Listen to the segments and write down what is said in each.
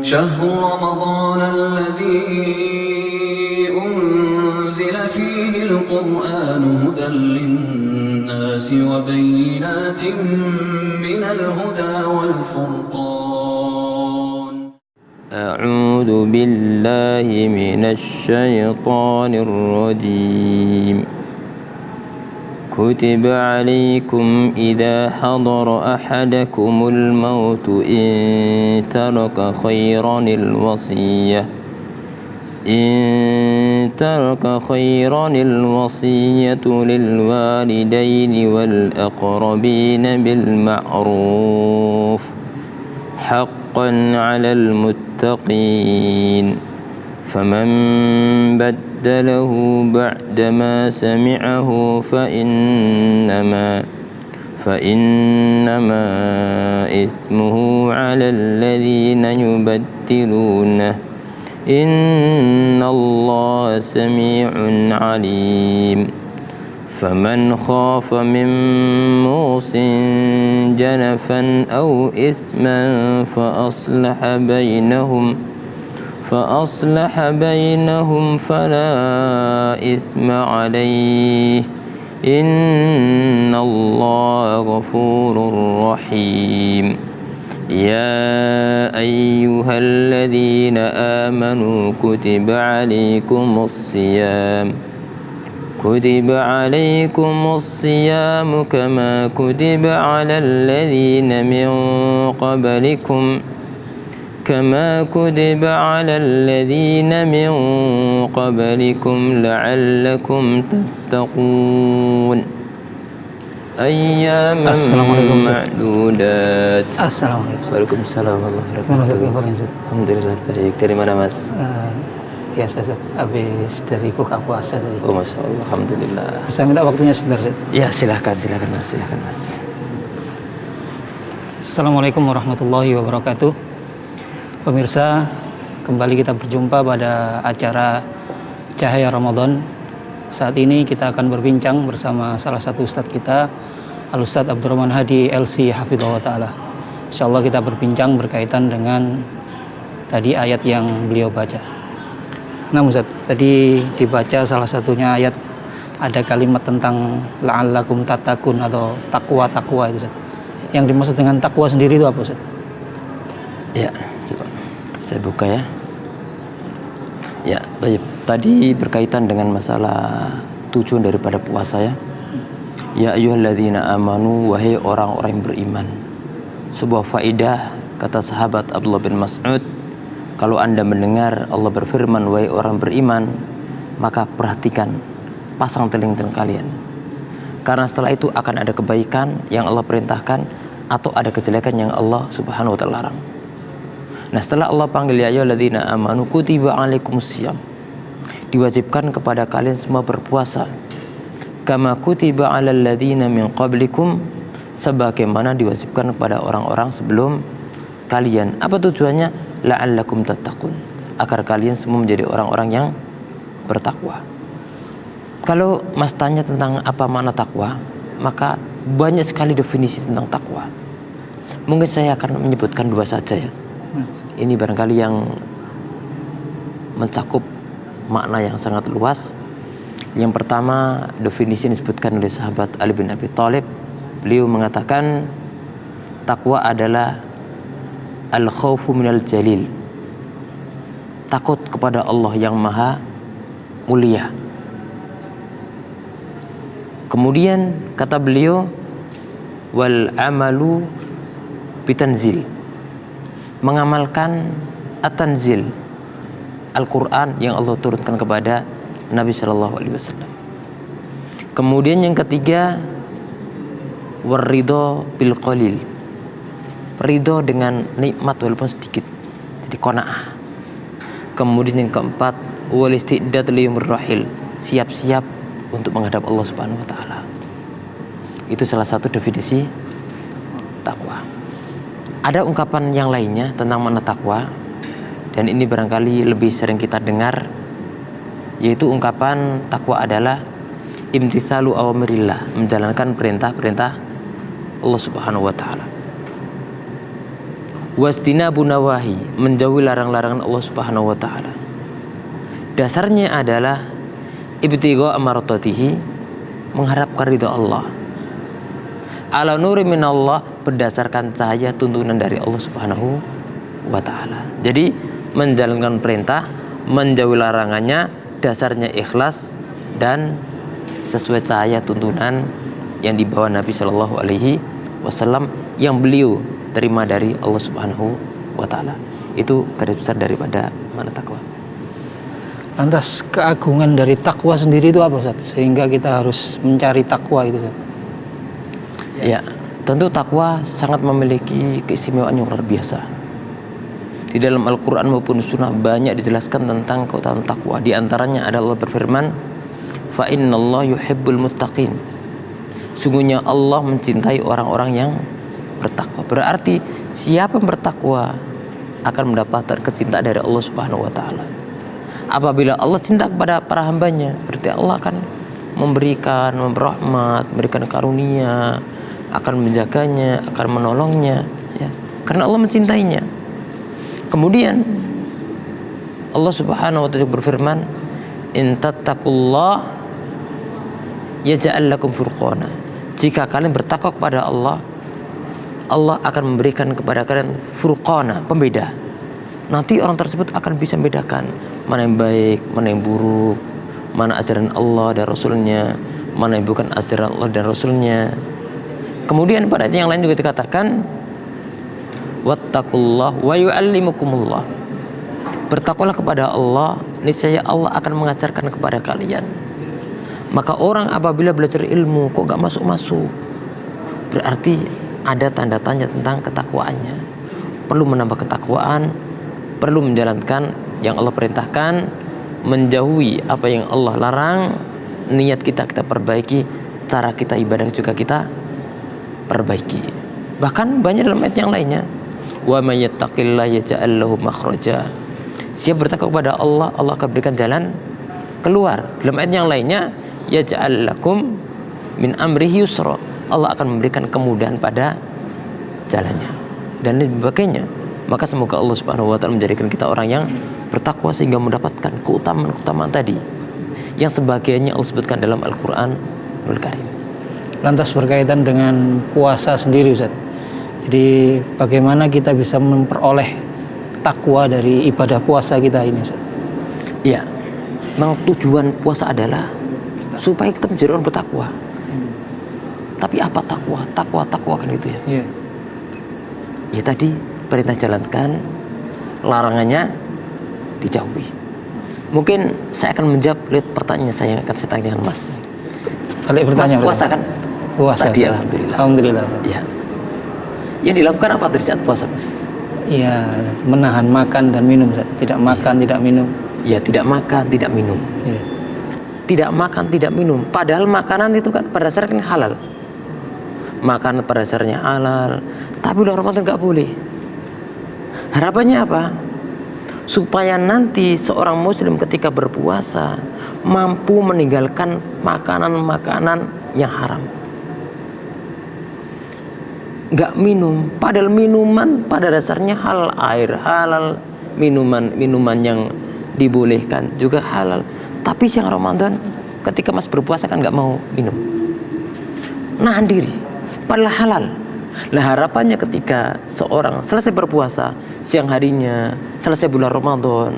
شهر رمضان الذي أنزل فيه القرآن هدى للناس وبينات من الهدى والفرقان. أعوذ بالله من الشيطان الرجيم. كتب عليكم إذا حضر أحدكم الموت إن ترك خيرا الوصية للوالدين والأقربين بالمعروف حقا على المتقين فمن بدله بعدما سمعه فإنما إثمه على الذين يبدلونه إن الله سميع عليم. فمن خاف من موص جنفا أو إثما فأصلح بينهم فلا إثم عليه إن الله غفور رحيم. يا أيها الذين آمنوا كتب عليكم الصيام كما كتب على الذين من قبلكم لعلكم تتقون أياما معدودات. Assalamualaikum. Waalaikumsalam warahmatullahi wabarakatuh. Alhamdulillah baik. Dari mana Mas? Biasa Ustaz, habis dari buka puasa tadi. Oh Masya Allah, Alhamdulillah. Bisa minta waktunya sebentar Ustaz? Ya silahkan Mas. Assalamualaikum warahmatullahi wabarakatuh. Pemirsa, kembali kita berjumpa pada acara Cahaya Ramadan. Saat ini kita akan berbincang bersama salah satu ustadz kita, Al-Ustadz Abdurrahman Hadi LC Hafidhahullah Ta'ala. Insyaallah kita berbincang berkaitan dengan tadi ayat yang beliau baca. Nah Ustadz, tadi dibaca salah satunya ayat ada kalimat tentang la'allakum tattaqun atau takwa itu Ustadz. Yang dimaksud dengan takwa sendiri itu apa Ustadz? Ya, coba saya buka ya. Ya, tadi berkaitan dengan masalah tujuan daripada puasa ya. Ya ayyuhalladzina amanu, wahai orang-orang yang beriman. Sebuah faidah kata sahabat Abdullah bin Mas'ud, kalau Anda mendengar Allah berfirman wahai orang beriman, maka perhatikan, pasang telinga kalian. Karena setelah itu akan ada kebaikan yang Allah perintahkan atau ada kejelekan yang Allah Subhanahu wa taala larang. Nah, setelah Allah panggil ya ayyuhalladzina amanu kutiba alaikumusiyam, diwajibkan kepada kalian semua berpuasa, kama kutiba alal ladzina min qablikum, sebagaimana diwajibkan kepada orang-orang sebelum kalian. Apa tujuannya? La'allakum tattaqun, agar kalian semua menjadi orang-orang yang bertakwa. Kalau Mas tanya tentang apa makna takwa, maka banyak sekali definisi tentang takwa. Mungkin saya akan menyebutkan dua saja ya. Ini barangkali yang mencakup makna yang sangat luas. Yang pertama, definisi yang disebutkan oleh sahabat Ali bin Abi Thalib. Beliau mengatakan takwa adalah al-khawfu minal jalil, takut kepada Allah yang maha mulia. Kemudian kata beliau wal amalu bitanzil, mengamalkan at-tanzil, Al-Quran yang Allah turunkan kepada Nabi Shallallahu Alaihi Wasallam. Kemudian yang ketiga warridho bil qalil, ridho dengan nikmat walaupun sedikit, jadi qanaah. Kemudian yang keempat wal isti'dad liyumur rahil, siap-siap untuk menghadap Allah Subhanahu wa taala. Itu salah satu definisi takwa. Ada ungkapan yang lainnya tentang makna takwa, dan ini barangkali lebih sering kita dengar, yaitu ungkapan takwa adalah imtithalu awamirillah, menjalankan perintah-perintah Allah Subhanahu wa taala. Wastinabu nawahi, menjauhi larang-larangan Allah Subhanahu wa taala. Dasarnya adalah ibtigha amradatihi, mengharapkan ridha Allah. Ala nuri minallah, berdasarkan cahaya tuntunan dari Allah Subhanahu wa taala. Jadi menjalankan perintah, menjauhi larangannya, dasarnya ikhlas dan sesuai cahaya tuntunan yang dibawa Nabi Shallallahu alaihi wasallam yang beliau terima dari Allah Subhanahu wa taala. Itu garis besar daripada mana takwa. Lantas keagungan dari takwa sendiri itu apa, Ustaz? Sehingga kita harus mencari takwa itu, Ustaz. Ya, tentu takwa sangat memiliki keistimewaan yang luar biasa. Di dalam Al-Quran maupun Sunnah banyak dijelaskan tentang keutamaan takwa. Di antaranya adalah Allah berfirman, fa innallaha yuhibbul muttaqin. Sungguhnya Allah mencintai orang-orang yang bertakwa. Berarti siapa yang bertakwa akan mendapatkan kecintaan dari Allah Subhanahu wa taala. Apabila Allah cinta kepada para hambanya, berarti Allah akan memberikan rahmat, memberikan karunia, akan menjaganya, akan menolongnya, ya. Karena Allah mencintainya. Kemudian Allah Subhanahu wa taala berfirman, in tattaqullah yaj'al lakum furqana. Jika kalian bertakwa kepada Allah, Allah akan memberikan kepada kalian furqana, pembeda. Nanti orang tersebut akan bisa membedakan mana yang baik, mana yang buruk, mana ajaran Allah dan Rasulnya, mana yang bukan ajaran Allah dan Rasulnya. Kemudian pada ayat yang lain juga dikatakan, wattaqullah wa yu'allimukumullah. Bertakwalah kepada Allah, niscaya Allah akan mengajarkan kepada kalian. Maka orang apabila belajar ilmu kok gak masuk-masuk, berarti ada tanda tanya tentang ketakwaannya. Perlu menambah ketakwaan, perlu menjalankan yang Allah perintahkan, menjauhi apa yang Allah larang. Niat kita perbaiki, cara kita ibadah juga kita perbaiki. Bahkan banyak dalam ayat yang lainnya, wa may yattaqillaha yaj'al lahu makhraja. Siapa bertakwa kepada Allah, Allah akan berikan jalan keluar. Dalam ayat yang lainnya, yaj'al lakum min amrihi yusra. Allah akan memberikan kemudahan pada jalannya dan lain sebagainya. Maka semoga Allah Subhanahu wa taala menjadikan kita orang yang bertakwa sehingga mendapatkan keutamaan-keutamaan tadi yang sebagiannya Allah sebutkan dalam Al-Qur'anul Karim. Lantas berkaitan dengan puasa sendiri, Ustaz. Jadi bagaimana kita bisa memperoleh takwa dari ibadah puasa kita ini, Ustaz? Ya, memang tujuan puasa adalah supaya kita menjadi orang bertakwa. Tapi apa takwa? Takwa kan itu ya. Iya. Ya tadi perintah jalankan, larangannya dijauhi. Mungkin saya akan menjawab lihat pertanyaan saya yang akan saya tanyakan Mas. Balik bertanya. Mas puasa kan? Puasa. Tadi alhamdulillah. Alhamdulillah, Ustaz. Ya. Yang dilakukan apa dari saat puasa, Mas? Iya, menahan makan dan minum, Ustaz. Tidak makan, tidak minum. Ya, tidak makan, tidak minum. Iya. Tidak makan, tidak minum. Padahal makanan itu kan pada dasarnya halal. Makanan pada dasarnya halal, tapi bulan Ramadan nggak boleh. Harapannya apa? Supaya nanti seorang muslim ketika berpuasa mampu meninggalkan makanan-makanan yang haram. Nggak minum, padahal minuman pada dasarnya halal, air halal, minuman yang dibolehkan juga halal. Tapi siang Ramadan ketika Mas berpuasa kan nggak mau minum, nahan diri, padahal halal. Nah harapannya ketika seorang selesai berpuasa siang harinya, selesai bulan Ramadan,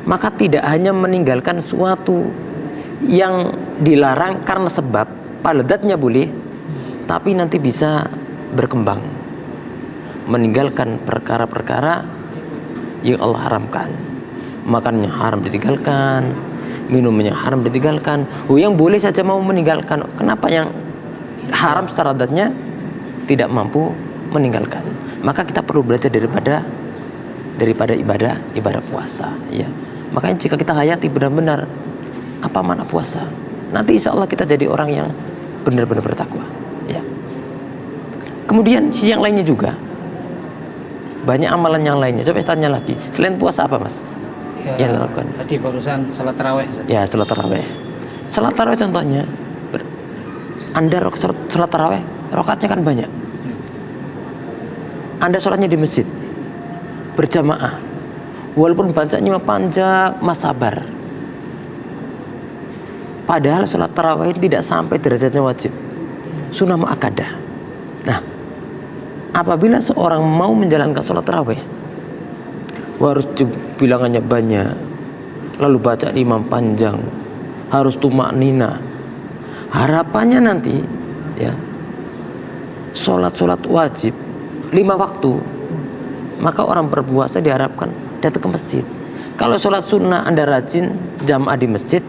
maka tidak hanya meninggalkan suatu yang dilarang karena sebab paledatnya boleh, tapi nanti bisa berkembang, meninggalkan perkara-perkara yang Allah haramkan. Makannya haram ditinggalkan, minumnya haram ditinggalkan. Yang boleh saja mau meninggalkan, kenapa yang haram secara adatnya tidak mampu meninggalkan? Maka kita perlu belajar daripada ibadah puasa, ya. Makanya jika kita hayati benar-benar apa makna puasa, nanti insya Allah kita jadi orang yang benar-benar bertakwa, ya. Kemudian sisi yang lainnya juga banyak amalan yang lainnya. Coba tanya lagi, selain puasa apa Mas yang dilakukan? Tadi barusan salat tarawih. Ya, salat tarawih. Salat tarawih contohnya, Anda salat tarawih, rakaatnya kan banyak. Anda sholatnya di masjid, berjamaah. Walaupun bacanya panjang, mas sabar. Padahal sholat tarawih tidak sampai derajatnya wajib, sunnah muakkadah. Nah, apabila seorang mau menjalankan sholat tarawih, harus bilangannya banyak, lalu baca imam panjang, harus tumaknina. Harapannya nanti, ya, sholat wajib 5 waktu, maka orang berpuasa diharapkan datang ke masjid. Kalau sholat sunnah Anda rajin jamaah di masjid,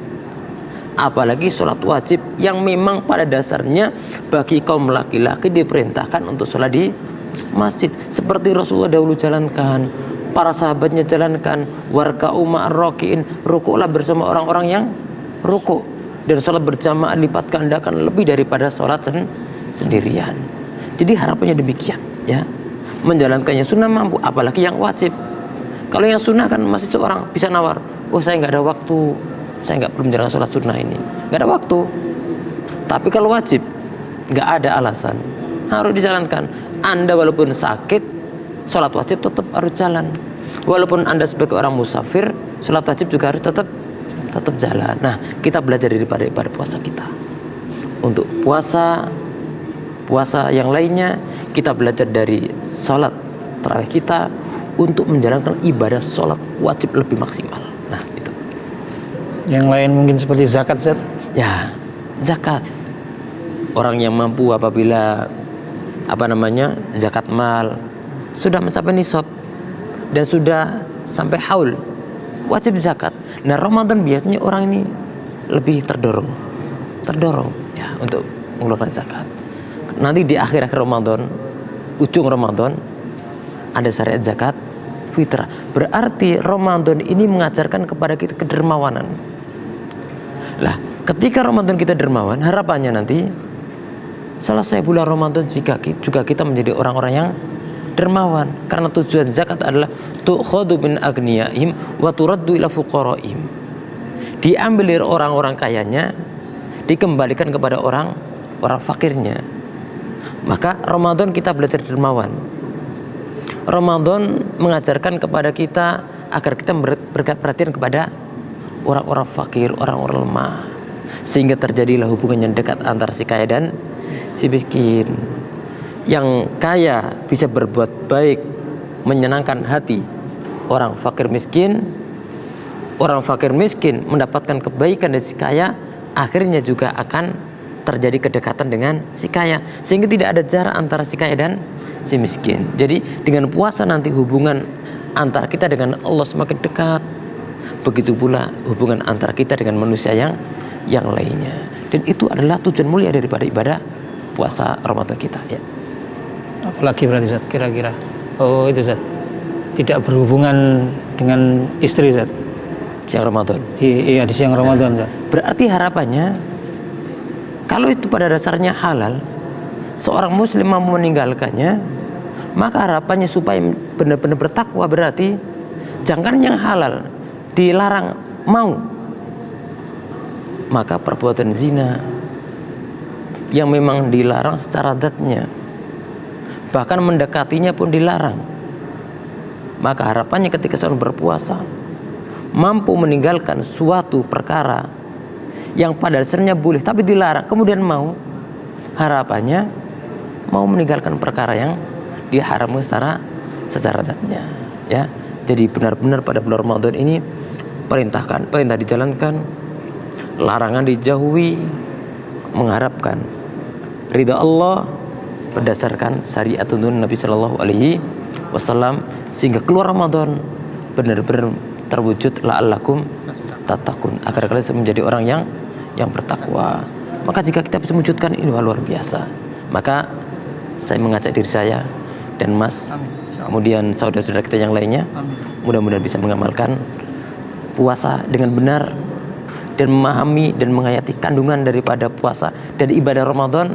apalagi sholat wajib yang memang pada dasarnya bagi kaum laki-laki diperintahkan untuk sholat di masjid, seperti Rasulullah dahulu jalankan, para sahabatnya jalankan, warka'u ma'ar raki'in, rukuklah bersama orang-orang yang rukuk, dan sholat berjamaah lipat gandakan lebih daripada sholat sendirian. Jadi harapannya demikian, ya, menjalankannya sunnah mampu, apalagi yang wajib. Kalau yang sunnah kan masih seorang bisa nawar, oh saya nggak ada waktu, saya nggak belum jalan sholat sunnah ini, nggak ada waktu. Tapi kalau wajib nggak ada alasan, harus dijalankan. Anda walaupun sakit, sholat wajib tetap harus jalan. Walaupun Anda sebagai orang musafir, sholat wajib juga harus tetap jalan. Nah, kita belajar daripada ibadah puasa kita. Untuk puasa yang lainnya, kita belajar dari sholat tarawih kita untuk menjalankan ibadah sholat wajib lebih maksimal. Nah, itu. Yang lain mungkin seperti zakat, Ustaz? Ya, zakat. Orang yang mampu apabila zakat mal sudah mencapai nisab dan sudah sampai haul, wajib zakat. Nah, Ramadan biasanya orang ini lebih terdorong ya untuk mengeluarkan zakat. Nanti di akhir Ramadan, ujung Ramadan, ada syariat zakat fitrah. Berarti Ramadan ini mengajarkan kepada kita kedermawanan. Lah, ketika Ramadan kita dermawan, harapannya nanti selesai bulan Ramadan juga kita menjadi orang-orang yang dermawan, karena tujuan zakat adalah tu'khadhu min agniyaihim wa turaddu ila fuqaraihim. Diambil dari orang-orang kayanya, dikembalikan kepada orang fakirnya. Maka Ramadan kita belajar dermawan. Ramadan mengajarkan kepada kita agar kita perhatian kepada orang-orang fakir, orang-orang lemah, sehingga terjadilah hubungan yang dekat antara si kaya dan si miskin. Yang kaya bisa berbuat baik, menyenangkan hati orang fakir miskin mendapatkan kebaikan dari si kaya, akhirnya juga akan terjadi kedekatan dengan si kaya, sehingga tidak ada jarak antara si kaya dan si miskin. Jadi dengan puasa nanti hubungan antara kita dengan Allah semakin dekat, begitu pula hubungan antara kita dengan manusia yang lainnya. Dan itu adalah tujuan mulia daripada ibadah puasa Ramadan kita, ya. Apalagi berarti, Ustaz, kira-kira? Oh, itu, Ustaz, tidak berhubungan dengan istri, Ustaz, siang Ramadan. Iya, di siang Ramadan, Ustaz. Berarti harapannya, kalau itu pada dasarnya halal, seorang muslim mampu meninggalkannya, maka harapannya supaya benar-benar bertakwa, berarti jangan yang halal dilarang mau, maka perbuatan zina yang memang dilarang secara zatnya, bahkan mendekatinya pun dilarang, maka harapannya ketika seorang berpuasa mampu meninggalkan suatu perkara yang pada dasarnya boleh tapi dilarang, kemudian mau, harapannya mau meninggalkan perkara yang diharamkan secara zatnya, ya. Jadi benar-benar pada bulan Ramadan ini perintah dijalankan, larangan dijauhi, mengharapkan ridha Allah berdasarkan syariat tuntunan Nabi Shallallahu Alaihi Wasallam, sehingga keluar Ramadan benar-benar terwujud la'allakum tattaqun, agar kalian menjadi orang yang bertakwa. Maka jika kita bisa mewujudkan ini luar biasa, maka saya mengajak diri saya dan Mas, kemudian saudara-saudara kita yang lainnya, mudah-mudahan bisa mengamalkan puasa dengan benar dan memahami dan menghayati kandungan daripada puasa dan ibadah Ramadan,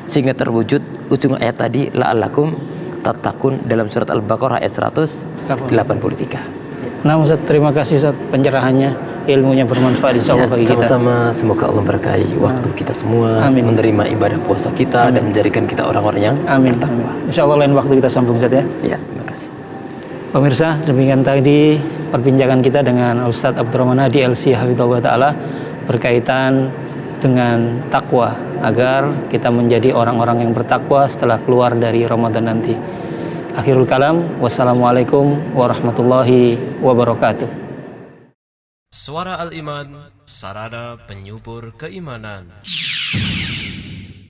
sehingga terwujud ujung ayat tadi la'allakum tattaqun dalam surat Al-Baqarah ayat 183. Nah, Ustaz, terima kasih, Ustaz, pencerahannya, ilmunya bermanfaat insyaallah bagi kita. Sama-sama, semoga Allah berkahi waktu kita semua, menerima ibadah puasa kita dan menjadikan kita orang-orang yang bertakwa. Insyaallah lain waktu kita sambung, Ustaz, ya. Ya, terima kasih. Pemirsa, demikian tadi perbincangan kita dengan Ustadz Abdurrahman Hadi LC Hafizahullah Ta'ala berkaitan dengan takwa, agar kita menjadi orang-orang yang bertakwa setelah keluar dari Ramadan nanti. Akhirul kalam, wassalamualaikum warahmatullahi wabarakatuh. Suara Al-Iman, sarana penyubur keimanan.